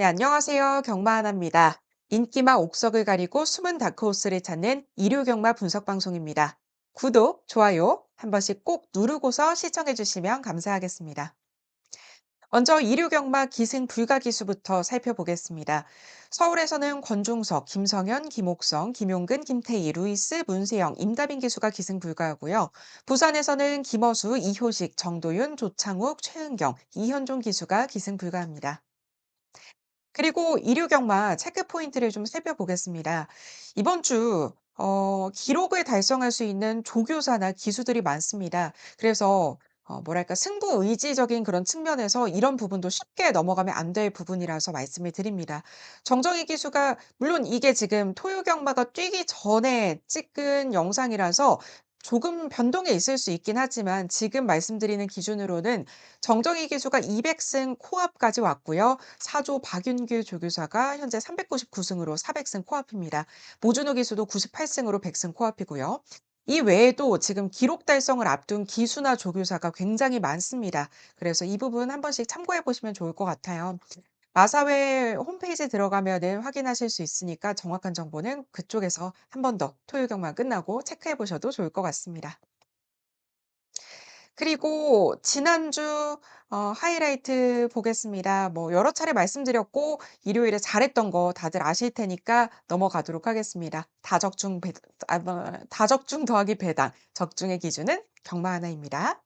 네, 안녕하세요. 경마하나입니다. 인기마 옥석을 가리고 숨은 다크호스를 찾는 일요경마 분석 방송입니다. 구독, 좋아요 한 번씩 꼭 누르고서 시청해 주시면 감사하겠습니다. 먼저 일요경마 기승 불가 기수부터 살펴보겠습니다. 서울에서는 권중석, 김성현, 김옥성, 김용근, 김태희, 루이스, 문세영, 임다빈 기수가 기승 불가하고요. 부산에서는 김어수, 이효식, 정도윤, 조창욱, 최은경, 이현종 기수가 기승 불가합니다. 그리고 일요 경마 체크 포인트를 좀 살펴보겠습니다. 이번 주 기록을 달성할 수 있는 조교사나 기수들이 많습니다. 그래서 뭐랄까 승부의지적인 그런 측면에서 이런 부분도 쉽게 넘어가면 안 될 부분이라서 말씀을 드립니다. 정정희 기수가 물론 이게 지금 토요 경마가 뛰기 전에 찍은 영상이라서 조금 변동이 있을 수 있긴 하지만 지금 말씀드리는 기준으로는 정정희 기수가 200승 코앞까지 왔고요. 사조 박윤규 조교사가 현재 399승으로 400승 코앞입니다. 모준호 기수도 98승으로 100승 코앞이고요. 이 외에도 지금 기록 달성을 앞둔 기수나 조교사가 굉장히 많습니다. 그래서 이 부분 한 번씩 참고해 보시면 좋을 것 같아요. 마사회 홈페이지에 들어가면은 확인하실 수 있으니까 정확한 정보는 그쪽에서 한 번 더 토요 경만 끝나고 체크해 보셔도 좋을 것 같습니다. 그리고 지난주 하이라이트 보겠습니다. 뭐 여러 차례 말씀드렸고 일요일에 잘했던 거 다들 아실 테니까 넘어가도록 하겠습니다. 다적중 더하기 배당, 적중의 기준은 경마 하나입니다.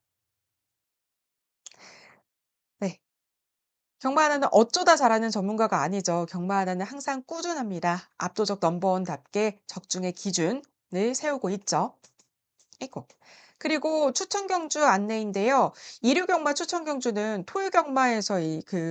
네. 경마 하나는 어쩌다 잘하는 전문가가 아니죠. 경마 하나는 항상 꾸준합니다. 압도적 넘버원답게 적중의 기준을 세우고 있죠. 아이고. 그리고 추천 경주 안내인데요. 일요 경마 추천 경주는 토요 경마에서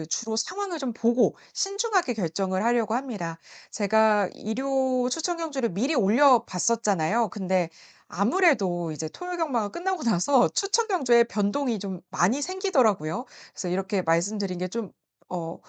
주로 상황을 좀 보고 신중하게 결정을 하려고 합니다. 제가 일요 추천 경주를 미리 올려 봤었잖아요. 근데 아무래도 이제 토요 경마가 끝나고 나서 추천 경주에 변동이 좀 많이 생기더라고요. 그래서 이렇게 말씀드린 게 어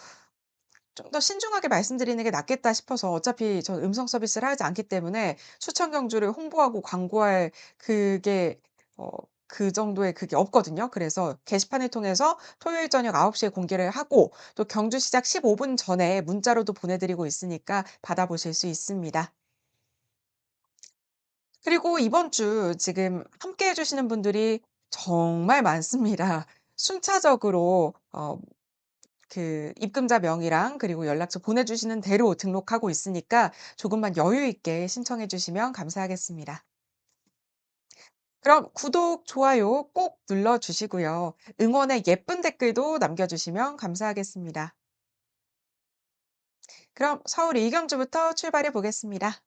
좀 더 신중하게 말씀드리는 게 낫겠다 싶어서 어차피 저 음성 서비스를 하지 않기 때문에 추천 경주를 홍보하고 광고할 그게 어 그 정도의 그게 없거든요. 그래서 게시판을 통해서 토요일 저녁 9 시에 공개를 하고 또 경주 시작 15분 전에 문자로도 보내 드리고 있으니까 받아보실 수 있습니다. 그리고 이번 주 지금 함께 해 주시는 분들이 정말 많습니다. 순차적으로 입금자 명의랑 그리고 연락처 보내주시는 대로 등록하고 있으니까 조금만 여유 있게 신청해 주시면 감사하겠습니다. 그럼 구독, 좋아요 꼭 눌러 주시고요. 응원의 예쁜 댓글도 남겨주시면 감사하겠습니다. 그럼 서울 이경주부터 출발해 보겠습니다.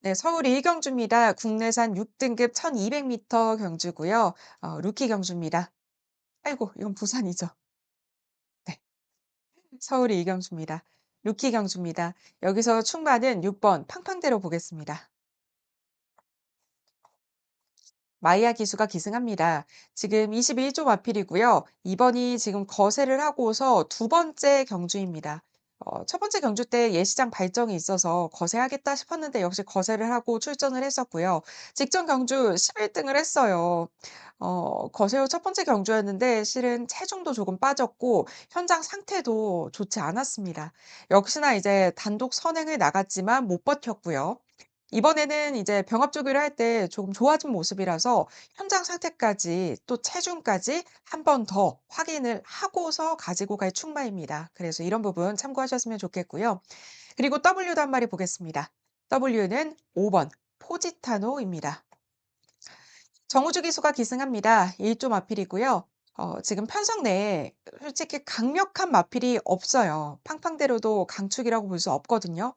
네, 서울 이경주입니다. 국내산 6등급 1200m 경주고요. 루키 경주입니다. 아이고, 이건 부산이죠. 네. 서울이 이경주입니다. 루키 경주입니다. 여기서 충마는 6번 팡팡대로 보겠습니다. 마이야 기수가 기승합니다. 지금 21조 마필이고요. 이번이 지금 거세를 하고서 두 번째 경주입니다. 첫 번째 경주 때 예시장 발정이 있어서 거세하겠다 싶었는데 역시 거세를 하고 출전을 했었고요. 직전 경주 11등을 했어요. 거세 후 첫 번째 경주였는데 실은 체중도 조금 빠졌고 현장 상태도 좋지 않았습니다. 역시나 이제 단독 선행을 나갔지만 못 버텼고요. 이번에는 이제 병합 조교를 할 때 조금 좋아진 모습이라서 현장 상태까지 또 체중까지 한 번 더 확인을 하고서 가지고 갈 충마입니다. 그래서 이런 부분 참고하셨으면 좋겠고요. 그리고 W도 한 마리 보겠습니다. W는 5번 포지타노입니다. 정우주 기수가 기승합니다. 1조 마필이고요. 지금 편성 내에 솔직히 강력한 마필이 없어요. 팡팡대로도 강축이라고 볼 수 없거든요.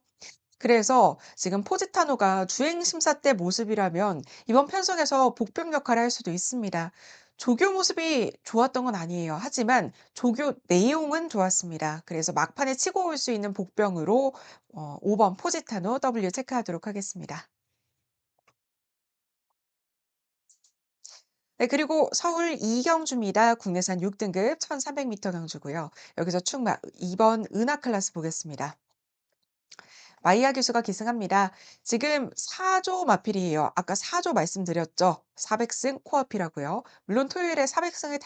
그래서 지금 포지타노가 주행 심사 때 모습이라면 이번 편성에서 복병 역할을 할 수도 있습니다. 조교 모습이 좋았던 건 아니에요. 하지만 조교 내용은 좋았습니다. 그래서 막판에 치고 올 수 있는 복병으로 5번 포지타노 W 체크하도록 하겠습니다. 네, 그리고 서울 이경주입니다. 국내산 6등급 1300m 경주고요. 여기서 충마 2번 은하 클래스 보겠습니다. 마이야 기수가 기승합니다. 지금 4조 마필이에요. 아까 4조 말씀드렸죠. 400승 코앞이라고요. 물론 토요일에 400승을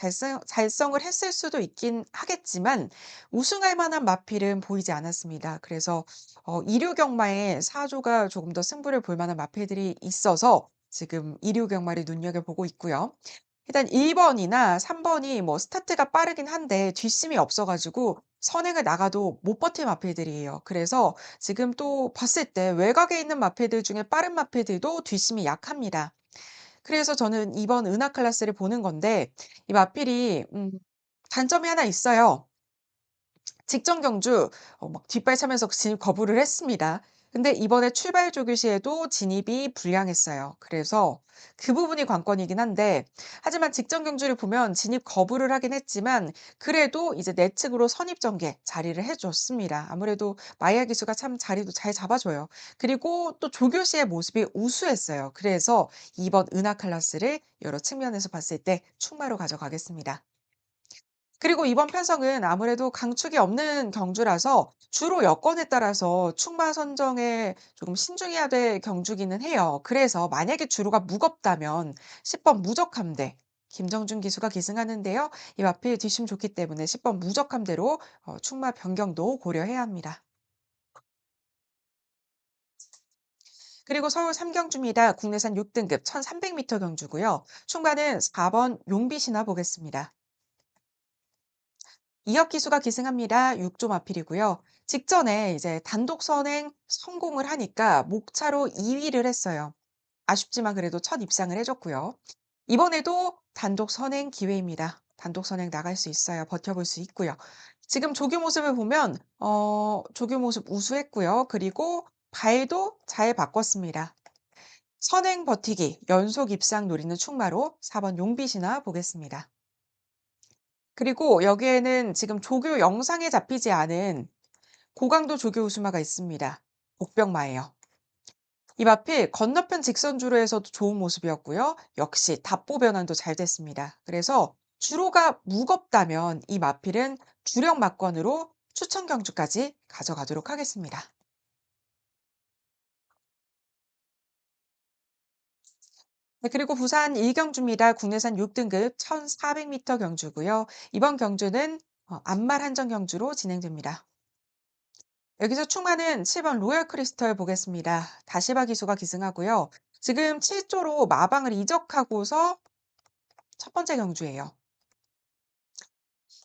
달성을 했을 수도 있긴 하겠지만 우승할 만한 마필은 보이지 않았습니다. 그래서 2류 경마에 4조가 조금 더 승부를 볼 만한 마필들이 있어서 지금 2류 경마를 눈여겨보고 있고요. 일단 1 번이나 3 번이 뭐 스타트가 빠르긴 한데 뒷심이 없어 가지고 선행을 나가도 못 버틴 마필들이에요. 그래서 지금 또 봤을 때 외곽에 있는 마필들 중에 빠른 마필들도 뒷심이 약합니다. 그래서 저는 이번 은하 클래스를 보는 건데 이 마필이 단점이 하나 있어요. 직전 경주 막 뒷발 차면서 진입 거부를 했습니다. 근데 이번에 출발 조교 시에도 진입이 불량했어요. 그래서 그 부분이 관건이긴 한데 하지만 직전 경주를 보면 진입 거부를 하긴 했지만 그래도 이제 내측으로 선입 전개 자리를 해 줬습니다. 아무래도 마이야 기수가 참 자리도 잘 잡아 줘요. 그리고 또 조교 시의 모습이 우수했어요. 그래서 이번 은하 클래스를 여러 측면에서 봤을 때 충마로 가져가겠습니다. 그리고 이번 편성은 아무래도 강축이 없는 경주라서 주로 여건에 따라서 축마 선정에 조금 신중해야 될 경주기는 해요. 그래서 만약에 주로가 무겁다면 10번 무적함대 김정준 기수가 기승하는데요. 이 마필 뒷심 좋기 때문에 10번 무적함대로 축마 변경도 고려해야 합니다. 그리고 서울 3경주입니다. 국내산 6등급 1300m 경주고요. 충마는 4번 용빛이나 보겠습니다. 이혁 기수가 기승합니다. 6조 마필이고요. 직전에 이제 단독 선행 성공을 하니까 목차로 2위를 했어요. 아쉽지만 그래도 첫 입상을 해줬고요. 이번에도 단독 선행 기회입니다. 단독 선행 나갈 수 있어요. 버텨볼 수 있고요. 지금 조교 모습을 보면 조교 모습 우수했고요. 그리고 발도 잘 바꿨습니다. 선행 버티기 연속 입상 노리는 충마로 4번 용빛이나 보겠습니다. 그리고 여기에는 지금 조교 영상에 잡히지 않은 고강도 조교 우수마가 있습니다. 복병마예요. 이 마필 건너편 직선주로에서도 좋은 모습이었고요. 역시 답보 변환도 잘 됐습니다. 그래서 주로가 무겁다면 이 마필은 주력 막건으로 추천 경주까지 가져가도록 하겠습니다. 네, 그리고 부산 일경주입니다. 국내산 6등급 1400m 경주고요. 이번 경주는 안말 한정 경주로 진행됩니다. 여기서 충마는 7번 로열 크리스털 보겠습니다. 다시바 기수가 기승하고요. 지금 7조로 마방을 이적하고서 첫 번째 경주예요.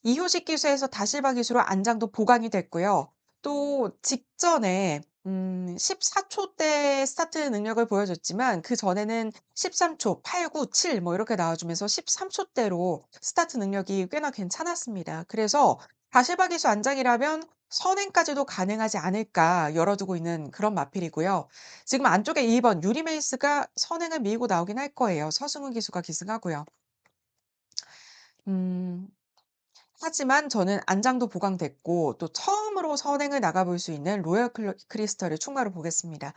이효식 기수에서 다시바 기수로 안장도 보강이 됐고요. 또 직전에 14초 대 스타트 능력을 보여줬지만 그전에는 13초, 8, 9, 7 뭐 이렇게 나와 주면서 13초 대로 스타트 능력이 꽤나 괜찮았습니다. 그래서 다시바 기수 안장이라면 선행까지도 가능하지 않을까 열어두고 있는 그런 마필이고요. 지금 안쪽에 2번 유리 메이스가 선행을 밀고 나오긴 할 거예요. 서승훈 기수가 기승하고요. 음. 하지만 저는 안장도 보강됐고 또 처음으로 선행을 나가볼 수 있는 로열 크리스털을 충마로 보겠습니다.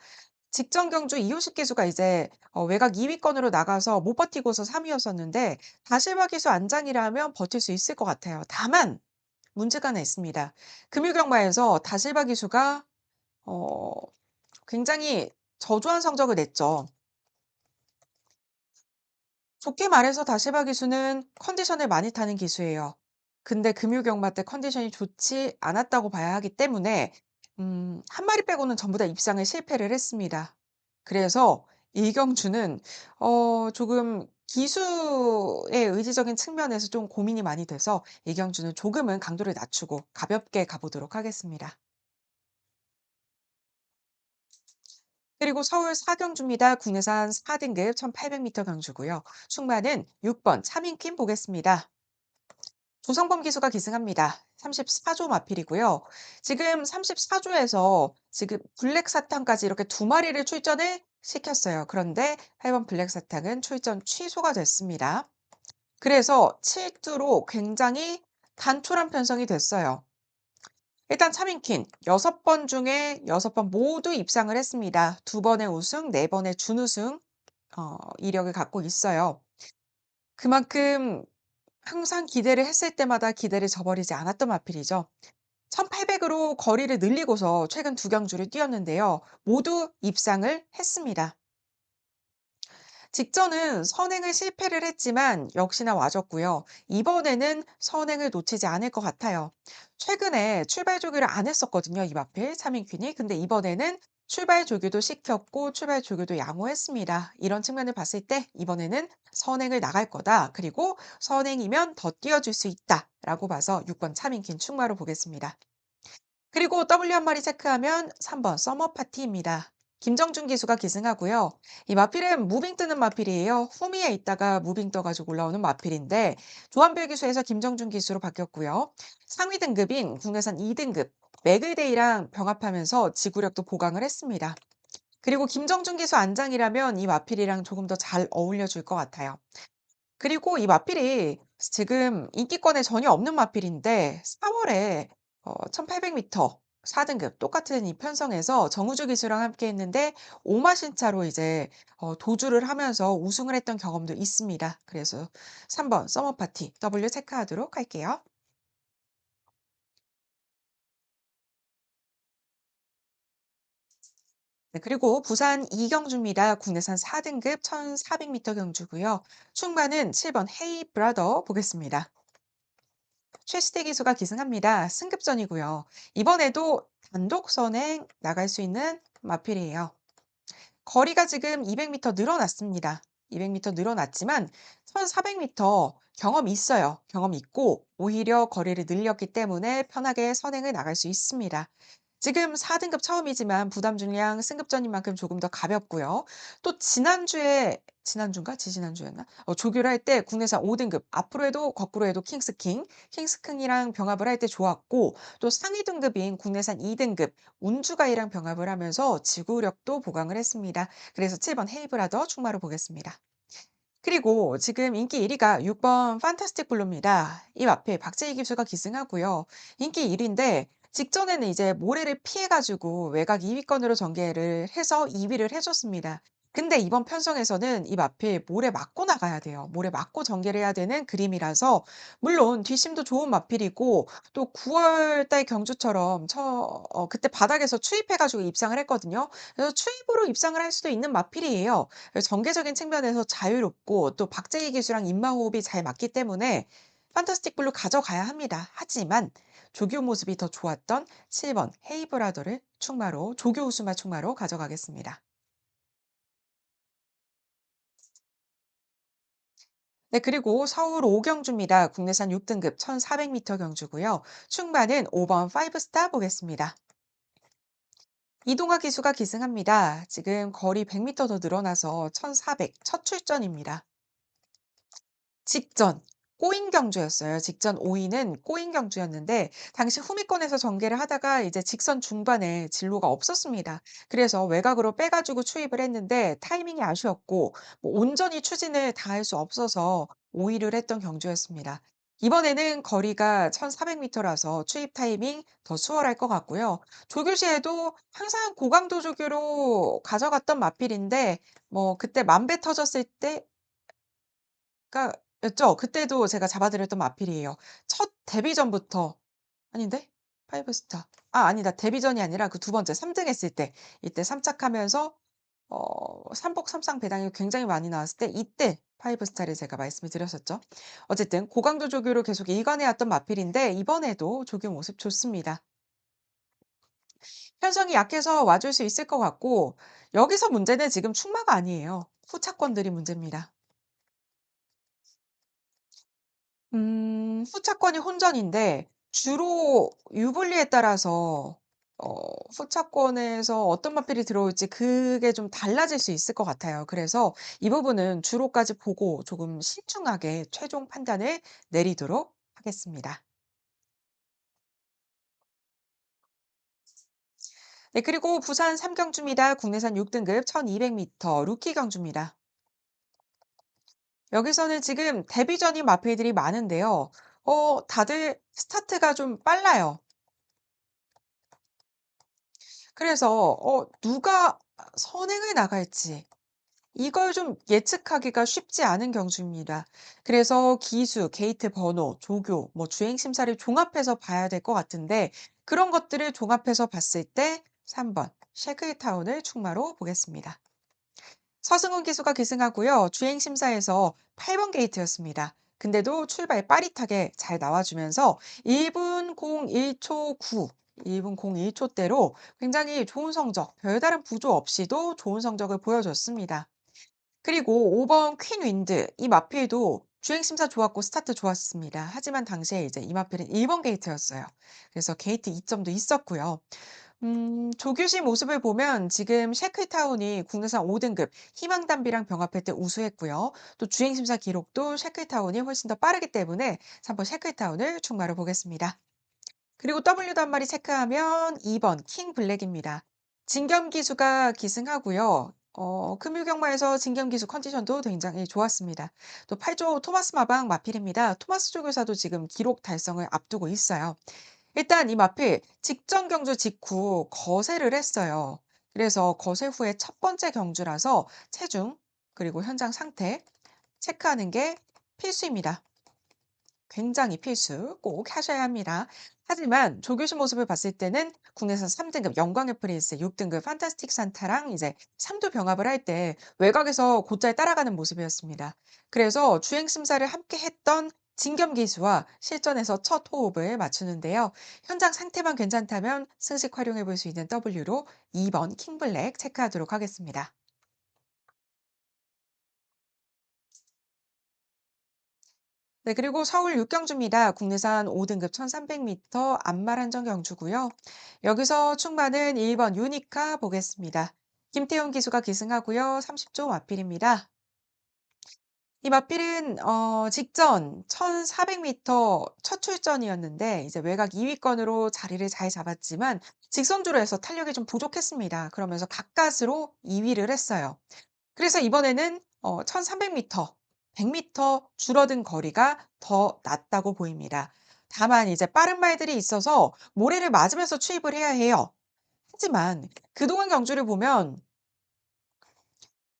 직전 경주 이호식 기수가 이제 외곽 2 위권으로 나가서 못 버티고서 3 위였었는데 다실바 기수 안장이라면 버틸 수 있을 것 같아요. 다만 문제가 하나 있습니다. 금유경마에서 다실바 기수가 어 굉장히 저조한 성적을 냈죠. 좋게 말해서 다시바 기수는 컨디션을 많이 타는 기수예요. 근데 금요경마 때 컨디션이 좋지 않았다고 봐야 하기 때문에 한 마리 빼고는 전부 다 입상에 실패를 했습니다. 그래서 이경주는 조금 기수의 의지적인 측면에서 좀 고민이 많이 돼서 이경주는 조금은 강도를 낮추고 가볍게 가보도록 하겠습니다. 그리고 서울 사경주입니다. 국내산 4등급 1800m 경주고요. 충마는 6번 차민킴 보겠습니다. 조성범 기수가 기승합니다. 34조 마필이고요. 지금 34조에서 지금 블랙 사탕까지 이렇게 두 마리를 출전을 시켰어요. 그런데 8번 블랙 사탕은 출전 취소가 됐습니다. 그래서 7두로 굉장히 단촐한 편성이 됐어요. 일단 차민킨 6번 중에 6번 모두 입상을 했습니다. 2번의 우승, 4번의 준우승 이력을 갖고 있어요. 그만큼 항상 기대를 했을 때마다 기대를 저버리지 않았던 마필이죠. 1800으로 거리를 늘리고서 최근 두 경주를 뛰었는데요. 모두 입상을 했습니다. 직전은 선행을 실패를 했지만 역시나 와줬고요. 이번에는 선행을 놓치지 않을 것 같아요. 최근에 출발 조교를 안 했었거든요. 이 마필 차민퀸이. 근데 이번에는 출발 조교도 시켰고 출발 조교도 양호했습니다. 이런 측면을 봤을 때 이번에는 선행을 나갈 거다. 그리고 선행이면 더 뛰어줄 수 있다라고 봐서 6번 차민퀸 충마로 보겠습니다. 그리고 W 한 마리 체크하면 3번 서머 파티입니다. 김정준 기수가 기승하고요. 이 마필은 무빙 뜨는 마필이에요. 후미에 있다가 무빙 떠가지고 올라오는 마필인데 조한별 기수에서 김정준 기수로 바뀌었고요. 상위 등급인 국내산 2등급 매글데이랑 병합하면서 지구력도 보강을 했습니다. 그리고 김정준 기수 안장이라면 이 마필이랑 조금 더 잘 어울려 줄 것 같아요. 그리고 이 마필이 지금 인기권에 전혀 없는 마필인데 4 월에 1800m 4 등급 똑같은 이 편성에서 정우주 기수랑 함께 했는데 오마신차로 이제 도주를 하면서 우승을 했던 경험도 있습니다. 그래서 3번 서머 파티 W 체크하도록 할게요. 네, 그리고 부산 이경주입니다. 국내산 4 등급 1400m 경주고요. 충마는 7번 헤이 브라더 보겠습니다. 최시대 기수가 기승합니다. 승급전이고요. 이번에도 단독 선행 나갈 수 있는 마필이에요. 거리가 지금 200m 늘어났습니다. 200m 늘어났지만 1400m 경험이 있어요. 경험이 있고 오히려 거리를 늘렸기 때문에 편하게 선행을 나갈 수 있습니다. 지금 4등급 처음이지만 부담 중량 승급전인 만큼 조금 더 가볍고요. 또 지난주인가? 지지난주였나? 조교를 할 때 국내산 5등급 앞으로 해도 거꾸로 해도 킹스킹이랑 병합을 할 때 좋았고 또 상위 등급인 국내산 2등급 운주가이랑 병합을 하면서 지구력도 보강을 했습니다. 그래서 7번 헤이브라더 충마로 보겠습니다. 그리고 지금 인기 1 위가 6번 판타스틱 블루입니다. 이 앞에 박재희 기수가 기승하고요. 인기 1 위인데 직전에는 이제 모래를 피해 가지고 외곽 2 위권으로 전개를 해서 2 위를 해 줬습니다. 근데 이번 편성에서는 이 마필 모래 맞고 나가야 돼요. 모래 맞고 전개를 해야 되는 그림이라서 물론 뒷심도 좋은 마필이고 또 9월 달 경주처럼 그때 바닥에서 추입해 가지고 입상을 했거든요. 그래서 추입으로 입상을 할 수도 있는 마필이에요. 전개적인 측면에서 자유롭고 또 박재희 기수랑 입마호흡이 잘 맞기 때문에 판타스틱 블루 가져가야 합니다. 하지만 조교 모습이 더 좋았던 7번 헤이브라더를 충마로 조교 우수마 충마로 가져가겠습니다. 네, 그리고 서울 오경주입니다. 국내산 6등급 1400m 경주고요. 충마는 5번 5스타 보겠습니다. 이동화 기수가 기승합니다. 지금 거리 100m 더 늘어나서 1400 첫 출전입니다. 직전 꼬인 경주였어요. 직전 5 위는 꼬인 경주였는데 당시 후미권에서 전개를 하다가 이제 직선 중반에 진로가 없었습니다. 그래서 외곽으로 빼 가지고 추입을 했는데 타이밍이 아쉬웠고 뭐 온전히 추진을 다할 수 없어서 5 위를 했던 경주였습니다. 이번에는 거리가 1400m 라서 추입 타이밍 더 수월할 것 같고요. 조교 시에도 항상 고강도 조교로 가져갔던 마필인데 뭐 그때 만배 터졌을 때 였죠. 그때도 제가 잡아 드렸던 마필이에요. 첫 데뷔전부터 아닌데? 5 스타. 아니다. 데뷔전이 아니라 그 두 번째 3등 했을 때 이때 3 착하면서 삼복 삼상 배당이 굉장히 많이 나왔을 때 이때 5 스타를 제가 말씀을 드렸었죠. 어쨌든 고강도 조교로 계속 일관해 왔던 마필인데 이번에도 조교 모습 좋습니다. 편성이 약해서 와줄 수 있을 것 같고 여기서 문제는 지금 충마가 아니에요. 후차권들이 문제입니다. 후차권이 혼전인데 주로 유불리에 따라서 어 후차권에서 어떤 마필이 들어올지 그게 좀 달라질 수 있을 것 같아요. 그래서 이 부분은 주로까지 보고 조금 신중하게 최종 판단을 내리도록 하겠습니다. 네, 그리고 부산 삼경주입니다. 국내산 6 등급 1200m 루키 경주입니다. 여기서는 지금 데뷔전인 마필들이 많은데요. 다들 스타트가 좀 빨라요. 그래서 누가 선행을 나갈지 이걸 좀 예측하기가 쉽지 않은 경주입니다. 그래서 기수, 게이트 번호, 조교, 뭐 주행 심사를 종합해서 봐야 될 것 같은데 그런 것들을 종합해서 봤을 때 3번 셰크타운을 충마로 보겠습니다. 서승훈 기수가 기승하고요. 주행 심사에서 8번 게이트였습니다. 근데도 출발 빠릿하게 잘 나와주면서 1분 01초 9, 1분 01초대로 굉장히 좋은 성적, 별다른 부조 없이도 좋은 성적을 보여줬습니다. 그리고 5번 퀸윈드 이 마필도 주행 심사 좋았고 스타트 좋았습니다. 하지만 당시에 이제 이 마필은 1번 게이트였어요. 그래서 게이트 2점도 있었고요. 조규시 모습을 보면 지금 셰클타운이 국내산 5등급 희망담비랑 병합할 때 우수했고요. 또 주행심사 기록도 셰클타운이 훨씬 더 빠르기 때문에 3번 셰클타운을 충마로 보겠습니다. 그리고 W도 한 마리 체크하면 2번 킹블랙입니다. 진겸기수가 기승하고요. 금유경마에서 진겸기수 컨디션도 굉장히 좋았습니다. 또 8조 토마스 마방 마필입니다. 토마스 조교사도 지금 기록 달성을 앞두고 있어요. 일단 이 마필 직전 경주 직후 거세를 했어요. 그래서 거세 후에 첫 번째 경주라서 체중 그리고 현장 상태 체크하는 게 필수입니다. 굉장히 필수 꼭 하셔야 합니다. 하지만 조교시 모습을 봤을 때는 국내산 3등급 영광의 프린스, 6등급 판타스틱 산타랑 이제 3두 병합을 할 때 외곽에서 곧잘 따라가는 모습이었습니다. 그래서 주행 심사를 함께 했던 진겸 기수와 실전에서 첫 호흡을 맞추는데요. 현장 상태만 괜찮다면 승식 활용해 볼 수 있는 W로 2번 킹블랙 체크하도록 하겠습니다. 네, 그리고 서울 육경주입니다. 국내산 5등급 1300m 안말 한정 경주고요. 여기서 충마는 1번 유니카 보겠습니다. 김태용 기수가 기승하고요. 30조 마필입니다. 이 마필은 직전 1400m 첫 출전이었는데 이제 외곽 2위권으로 자리를 잘 잡았지만 직선주로 해서 탄력이 좀 부족했습니다. 그러면서 가까스로 2위를 했어요. 그래서 이번에는 1300m, 100m 줄어든 거리가 더 낫다고 보입니다. 다만 이제 빠른 말들이 있어서 모래를 맞으면서 추입을 해야 해요. 하지만 그동안 경주를 보면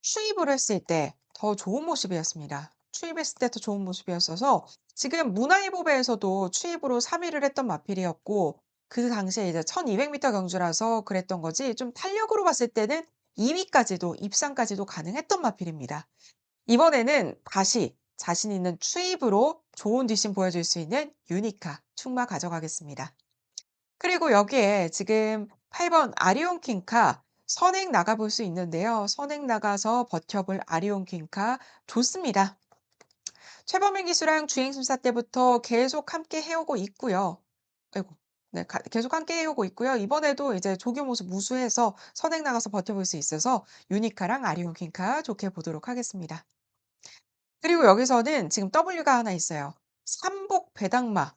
추입을 했을 때 더 좋은 모습이었습니다. 추입했을 때 더 좋은 모습이었어서 지금 문화일보배에서도 추입으로 3 위를 했던 마필이었고 그 당시에 이제 1200m 경주라서 그랬던 거지 좀 탄력으로 봤을 때는 2 위까지도 입상까지도 가능했던 마필입니다. 이번에는 다시 자신 있는 추입으로 좋은 뒷심 보여줄 수 있는 유니카 충마 가져가겠습니다. 그리고 여기에 지금 8번 아리온 퀸카 선행 나가볼 수 있는데요. 선행 나가서 버텨볼 아리온 퀸카 좋습니다. 최범일 기수랑 주행심사 때부터 계속 함께 해오고 있고요. 아이고. 네, 계속 함께 해오고 있고요. 이번에도 이제 조교 모습 무수해서 선행 나가서 버텨볼 수 있어서 유니카랑 아리온 퀸카 좋게 보도록 하겠습니다. 그리고 여기서는 지금 W가 하나 있어요. 삼복 배당마.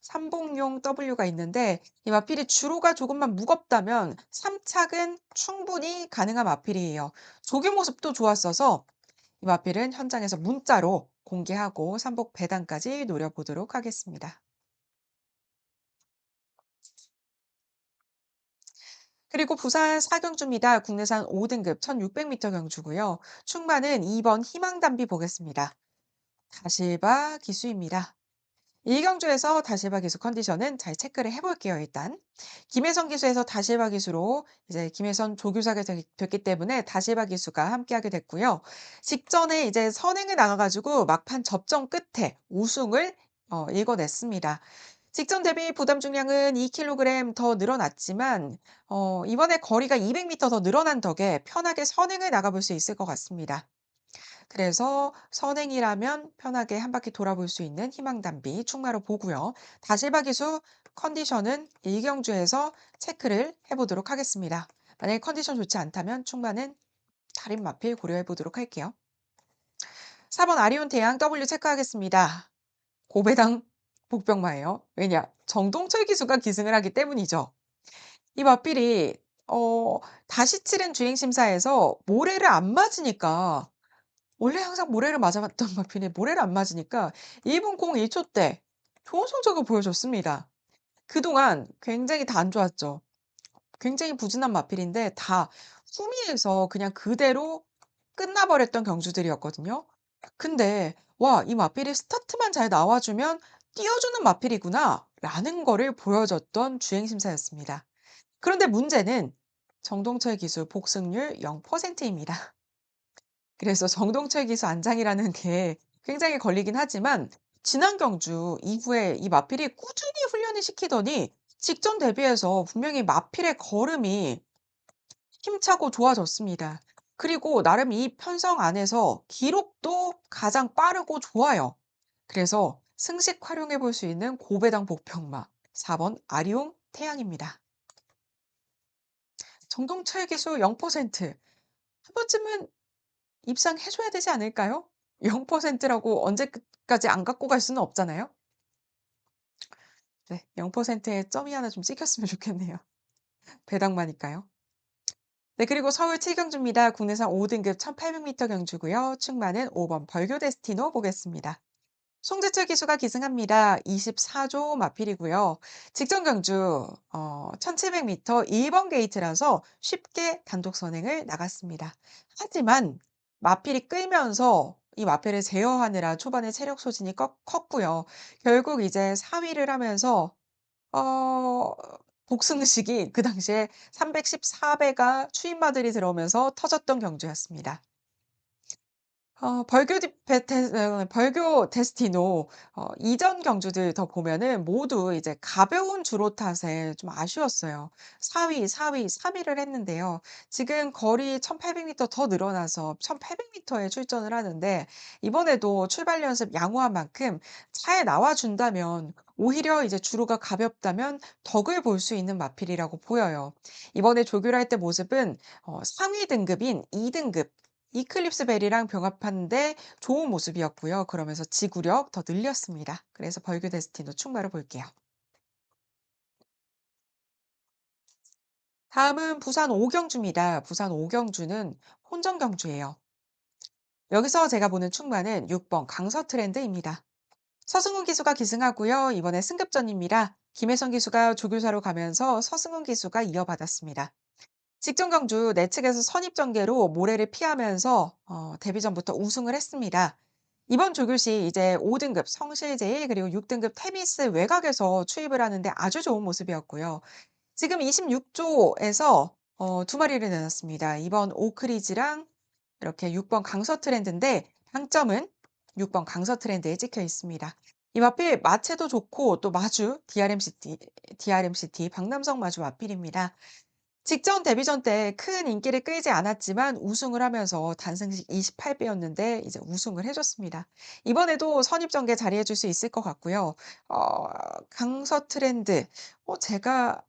삼복용 W가 있는데 이 마필이 주로가 조금만 무겁다면 3착은 충분히 가능한 마필이에요. 조교 모습도 좋았어서 이 마필은 현장에서 문자로 공개하고 삼복 배당까지 노려보도록 하겠습니다. 그리고 부산 사경주입니다. 국내산 5등급 1600m 경주고요. 충마는 2번 희망담비 보겠습니다. 다실바 기수입니다. 일경주에서 다실바 기수 컨디션은 잘 체크를 해볼게요, 일단. 김혜선 기수에서 다실바 기수로 이제 김혜선 조교사가 됐기 때문에 다실바 기수가 함께하게 됐고요. 직전에 이제 선행을 나가가지고 막판 접전 끝에 우승을 읽어냈습니다. 직전 대비 부담 중량은 2kg 더 늘어났지만 이번에 거리가 200m 더 늘어난 덕에 편하게 선행을 나가볼 수 있을 것 같습니다. 그래서 선행이라면 편하게 한 바퀴 돌아볼 수 있는 희망담비 충마로 보고요. 다실바 기수 컨디션은 일경주에서 체크를 해보도록 하겠습니다. 만약에 컨디션 좋지 않다면 충마는 다른 마필 고려해 보도록 할게요. 4번 아리온 대항 W 체크하겠습니다. 고배당 복병마예요. 왜냐? 정동철 기수가 기승을 하기 때문이죠. 이 마필이 다시 치른 주행 심사에서 모래를 안 맞으니까 원래 항상 모래를 맞아왔던 마필이 모래를 안 맞으니까 1분 01초대 좋은 성적을 보여줬습니다. 그동안 굉장히 다 안 좋았죠. 굉장히 부진한 마필인데 다 후미에서 그냥 그대로 끝나버렸던 경주들이었거든요. 근데 '와 이 마필이 스타트만 잘 나와 주면 띄워주는 마필이구나.' 라는 거를 보여줬던 주행 심사였습니다. 그런데 문제는 정동철 기수 복승률 0%입니다. 그래서 정동철 기수 안장이라는 게 굉장히 걸리긴 하지만 지난 경주 이후에 이 마필이 꾸준히 훈련을 시키더니 직전 대비해서 분명히 마필의 걸음이 힘차고 좋아졌습니다. 그리고 나름 이 편성 안에서 기록도 가장 빠르고 좋아요. 그래서 승식 활용해 볼 수 있는 고배당 복평마 4번 아리옹 태양입니다. 정동철 기수 0%. 한 번쯤은 입상해 줘야 되지 않을까요? 0%라고 언제까지 안 갖고 갈 수는 없잖아요. 네. 0%에 점이 하나 좀 찍혔으면 좋겠네요. 배당마니까요. 네, 그리고 서울 7경주입니다. 국내산 5등급 1800m 경주고요. 충마는 5번 벌교 데스티노 보겠습니다. 송재철 기수가 기승합니다. 24조 마필이고요. 직전 경주 1700m 1번 게이트라서 쉽게 단독 선행을 나갔습니다. 하지만 마필이 끌면서 이 마필을 제어하느라 초반에 체력 소진이 컸고요. 결국 이제 4위를 하면서 어 복승식이 그 당시에 314배가 추임마들이 들어오면서 터졌던 경주였습니다. 벌교 데스티노 이전 경주들 더 보면은 모두 이제 가벼운 주로 탓에 좀 아쉬웠어요. 4 위, 3 위를 했는데요. 지금 거리 1800m 더 늘어나서 1800 미터에 출전을 하는데 이번에도 출발 연습 양호한 만큼 잘 나와 준다면 오히려 이제 주로가 가볍다면 덕을 볼 수 있는 마필이라고 보여요. 이번에 조교를 할 때 모습은 상위 등급인 2 등급 이클립스 벨이랑 병합하는데 좋은 모습이었고요. 그러면서 지구력 더 늘렸습니다. 그래서 벌교 데스티노 충마로 볼게요. 다음은 부산 오경주입니다. 부산 오경주는 혼전 경주예요. 여기서 제가 보는 충마는 6번 강서 트렌드입니다. 서승훈 기수가 기승하고요. 이번에 승급전입니다. 김혜성 기수가 조교사로 가면서 서승훈 기수가 이어받았습니다. 직전 경주 내측에서 선입 전개로 모래를 피하면서 데뷔전부터 우승을 했습니다. 이번 조교시 이제 5등급 성실제일 그리고 6등급 테미스 외곽에서 추입을 하는데 아주 좋은 모습이었고요. 지금 26조에서 두 마리를 내놨습니다. 이번 오크리즈랑 이렇게 6번 강서 트렌드인데 당점은 6번 강서 트렌드에 찍혀 있습니다. 이 마필 마체도 좋고 또 마주 DRMCT 박남성 마주 마필입니다. 직전 데뷔전 때 큰 인기를 끌지 않았지만 우승을 하면서 단승식 28배였는데 이제 우승을 해 줬습니다. 이번에도 선입전개 자리해 줄 수 있을 것 같고요. 어 강서 트렌드 제가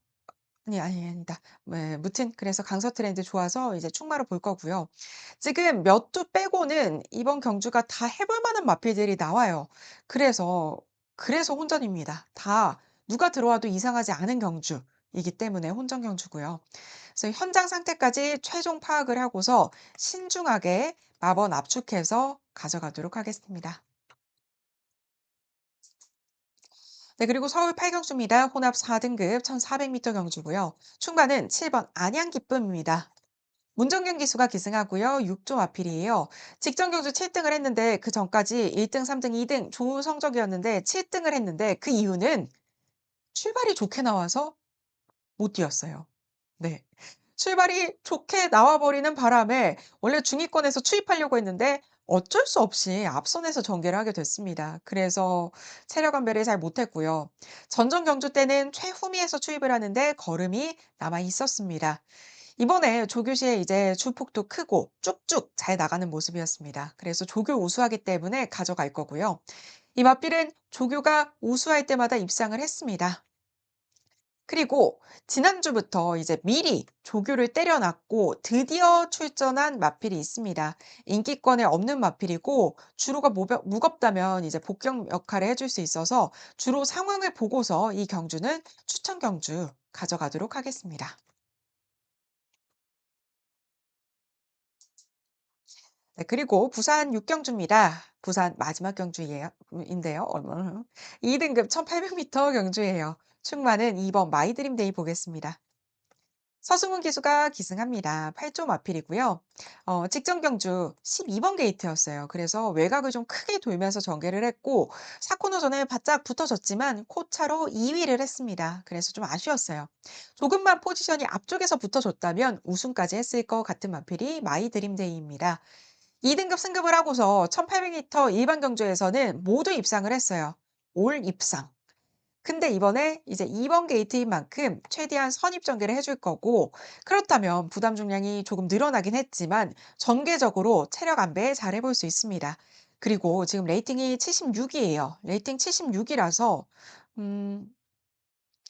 아니다. 네, 무튼 그래서 강서 트렌드 좋아서 이제 충마로 볼 거고요. 지금 몇 두 빼고는 이번 경주가 다 해볼 만한 마필들이 나와요. 그래서 혼전입니다. 다 누가 들어와도 이상하지 않은 경주이기 때문에 혼전 경주고요. 그래서 현장 상태까지 최종 파악을 하고서 신중하게 마번 압축해서 가져가도록 하겠습니다. 네, 그리고 서울 8경주입니다. 혼합 4등급 1400m 경주고요. 충마는 7번 안양 기쁨입니다. 문정균 기수가 기승하고요. 6조 마필이에요. 직전 경주 7등을 했는데 그 전까지 1등, 3등, 2등 좋은 성적이었는데 7등을 했는데 그 이유는 출발이 좋게 나와서 못 뛰었어요. 네. 출발이 좋게 나와 버리는 바람에 원래 중위권에서 추입하려고 했는데 어쩔 수 없이 앞선에서 전개를 하게 됐습니다. 그래서 체력 안배를 잘 못했고요. 전전 경주 때는 최후미에서 추입을 하는데 걸음이 남아 있었습니다. 이번에 조교시에 이제 주폭도 크고 쭉쭉 잘 나가는 모습이었습니다. 그래서 조교 우수하기 때문에 가져갈 거고요. 이 맞빌은 조교가 우수할 때마다 입상을 했습니다. 그리고 지난주부터 이제 미리 조교를 때려 놨고 드디어 출전한 마필이 있습니다. 인기권에 없는 마필이고 주로가 무겁다면 이제 복경 역할을 해줄 수 있어서 주로 상황을 보고서 이 경주는 추천 경주 가져가도록 하겠습니다. 네, 그리고 부산 6경주입니다. 부산 마지막 경주예요 인데요. 2등급 1800m 경주예요. 충마는 2번 마이드림데이 보겠습니다. 서승훈 기수가 기승합니다. 8조 마필이고요. 직전 경주 12번 게이트였어요. 그래서 외곽을 좀 크게 돌면서 전개를 했고 4코너전에 바짝 붙어졌지만 코차로 2위를 했습니다. 그래서 좀 아쉬웠어요. 조금만 포지션이 앞쪽에서 붙어줬다면 우승까지 했을 것 같은 마필이 마이 드림데이입니다. 2등급 승급을 하고서 1800m 일반 경주에서는 모두 입상을 했어요. 올 입상. 근데 이번에 이제 2번 게이트인 만큼 최대한 선입 전개를 해줄 거고, 그렇다면 부담 중량이 조금 늘어나긴 했지만 전개적으로 체력 안배 잘 해볼 수 있습니다. 그리고 지금 레이팅이 76이에요. 레이팅 76이라서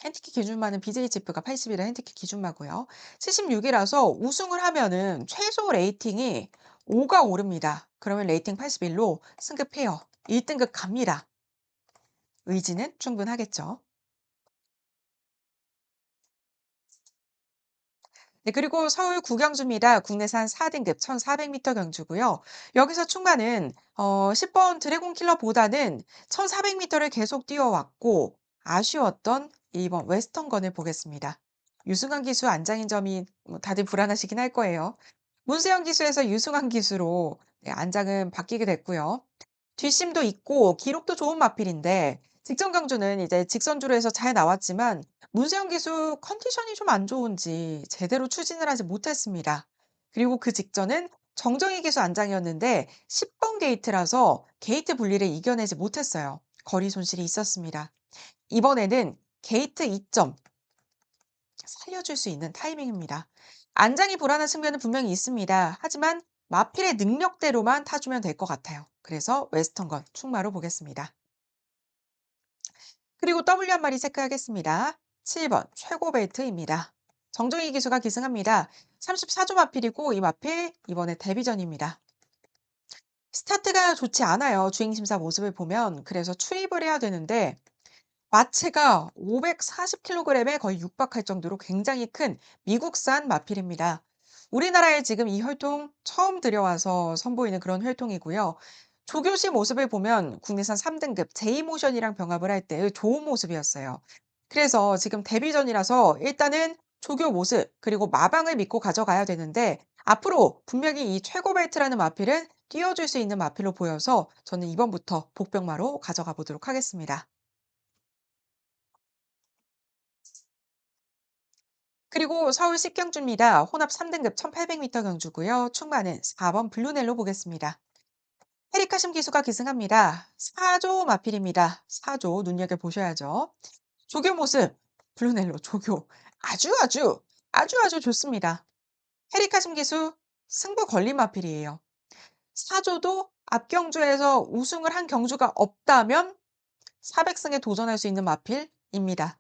핸디캡 기준마는 BJ 지프가 80이라 핸디캡 기준마고요. 76이라서 우승을 하면은 최소 레이팅이 5가 오릅니다. 그러면 레이팅 81로 승급해요. 1등급 갑니다. 의지는 충분하겠죠. 네, 그리고 서울 구경주입니다. 국내산 4등급 1,400m 경주고요. 여기서 충마는 10번 드래곤 킬러보다는 1,400m를 계속 뛰어왔고 아쉬웠던 2번 웨스턴건을 보겠습니다. 유승환 기수 안장인 점이 다들 불안하시긴 할 거예요. 문세영 기수에서 유승환 기수로 네, 안장은 바뀌게 됐고요. 뒷심도 있고 기록도 좋은 마필인데 직전 강주는 이제 직선주로 해서 잘 나왔지만 문세영 기수 컨디션이 좀 안 좋은지 제대로 추진을 하지 못했습니다. 그리고 그 직전은 정정희 기수 안장이었는데 10번 게이트라서 게이트 분리를 이겨내지 못했어요. 거리 손실이 있었습니다. 이번에는 게이트 2점 살려줄 수 있는 타이밍입니다. 안장이 불안한 측면은 분명히 있습니다. 하지만 마필의 능력대로만 타주면 될 것 같아요. 그래서 웨스턴건 충마로 보겠습니다. 그리고 W 한 마리 체크하겠습니다. 7번 최고 벨트입니다. 정종희 기수가 기승합니다. 34조 마필이고 이 마필 이번에 데뷔전입니다. 스타트가 좋지 않아요. 주행심사 모습을 보면. 그래서 출입을 해야 되는데 마체가 540kg에 거의 육박할 정도로 굉장히 큰 미국산 마필입니다. 우리나라에 지금 이 혈통 처음 들여와서 선보이는 그런 혈통이고요. 조교시 모습을 보면 국내산 3등급 제이모션이랑 병합을 할 때의 좋은 모습이었어요. 그래서 지금 데뷔전이라서 일단은 조교 모습 그리고 마방을 믿고 가져가야 되는데 앞으로 분명히 이 최고 벨트라는 마필은 띄워줄 수 있는 마필로 보여서 저는 이번부터 복병마로 가져가 보도록 하겠습니다. 그리고 서울 식경주입니다. 혼합 3등급 1800m 경주고요. 충마는 4번 블루넬로 보겠습니다. 헤리카심 기수가 기승합니다. 4조 마필입니다. 4조 눈여겨보셔야죠. 조교 모습, 블루넬로 조교. 아주 좋습니다. 헤리카심 기수 승부 걸린 마필이에요. 4조도 앞경주에서 우승을 한 경주가 없다면 400승에 도전할 수 있는 마필입니다.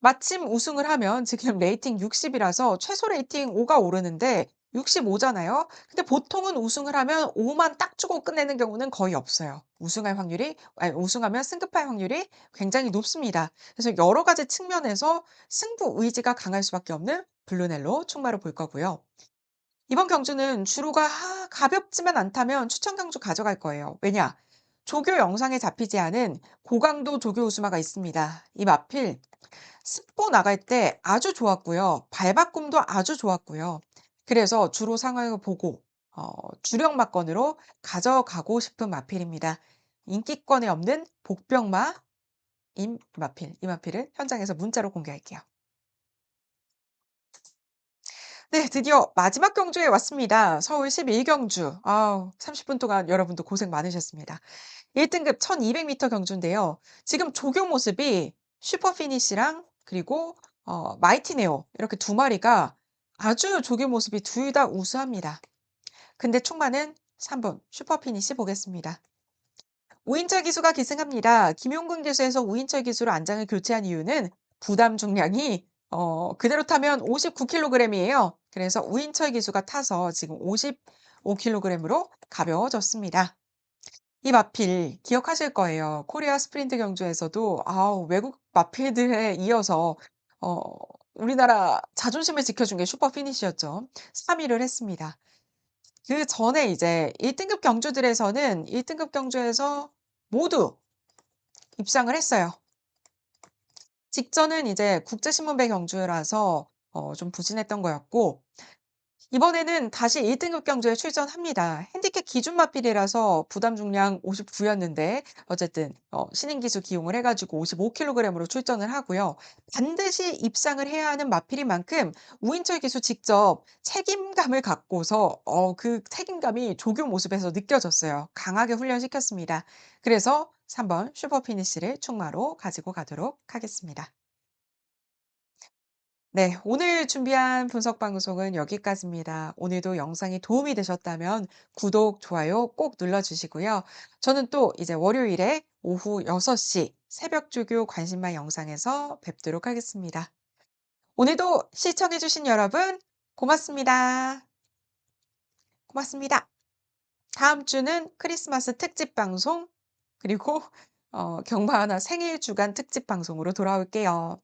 마침 우승을 하면 지금 레이팅 60이라서 최소 레이팅 5가 오르는데 65잖아요. 근데 보통은 우승을 하면 5만 딱 주고 끝내는 경우는 거의 없어요. 우승하면 승급할 확률이 굉장히 높습니다. 그래서 여러 가지 측면에서 승부 의지가 강할 수밖에 없는 블루넬로 충마로 볼 거고요. 이번 경주는 주로가 가볍지만 않다면 추천 경주 가져갈 거예요. 왜냐? 조교 영상에 잡히지 않은 고강도 조교 우스마가 있습니다. 이 마필 습보 나갈 때 아주 좋았고요. 발바꿈도 아주 좋았고요. 그래서 주로 상황을 보고 주력 막건으로 가져가고 싶은 마필입니다. 인기권에 없는 복병마인 마필, 이 마필을 현장에서 문자로 공개할게요. 네, 드디어 마지막 경주에 왔습니다. 서울 11경주. 아우, 30분 동안 여러분도 고생 많으셨습니다. 1등급 1200m 경주인데요. 지금 조교 모습이 슈퍼 피니시랑 그리고 마이티 네오 이렇게 두 마리가 아주 조교 모습이 둘 다 우수합니다. 근데 충마는 3번 슈퍼 피니시 보겠습니다. 우인철 기수가 기승합니다. 김용근 기수에서 우인철 기수로 안장을 교체한 이유는 부담 중량이 그대로 타면 59kg이에요. 그래서 우인철 기수가 타서 지금 55kg으로 가벼워졌습니다. 이 마필 기억하실 거예요. 코리아 스프린트 경주에서도 아우 외국 마필들에 이어서 어 우리나라 자존심을 지켜준 게 슈퍼 피니시였죠. 3 위를 했습니다. 그전에 이제 1 등급 경주들에서는 1 등급 경주에서 모두 입상을 했어요. 직전은 이제 국제신문배 경주라서 좀 부진했던 거였고 이번에는 다시 1 등급 경주에 출전합니다. 핸디캡 기준 마필이라서 부담 중량 59 였는데 어쨌든 신인 기수 기용을 해 가지고 55 킬로그램으로 출전을 하고요. 반드시 입상을 해야 하는 마필인 만큼 우인철 기수 직접 책임감을 갖고서 그 책임감이 조교 모습에서 느껴졌어요. 강하게 훈련시켰습니다. 그래서 3번 슈퍼 피니시를 충마로 가지고 가도록 하겠습니다. 네, 오늘 준비한 분석 방송은 여기까지입니다. 오늘도 영상이 도움이 되셨다면 구독, 좋아요 꼭 눌러주시고요. 저는 또 이제 월요일에 오후 6시 새벽 조교 관심만 영상에서 뵙도록 하겠습니다. 오늘도 시청해주신 여러분 고맙습니다. 고맙습니다. 다음 주는 크리스마스 특집 방송, 그리고 경마 하나 생일 주간 특집 방송으로 돌아올게요.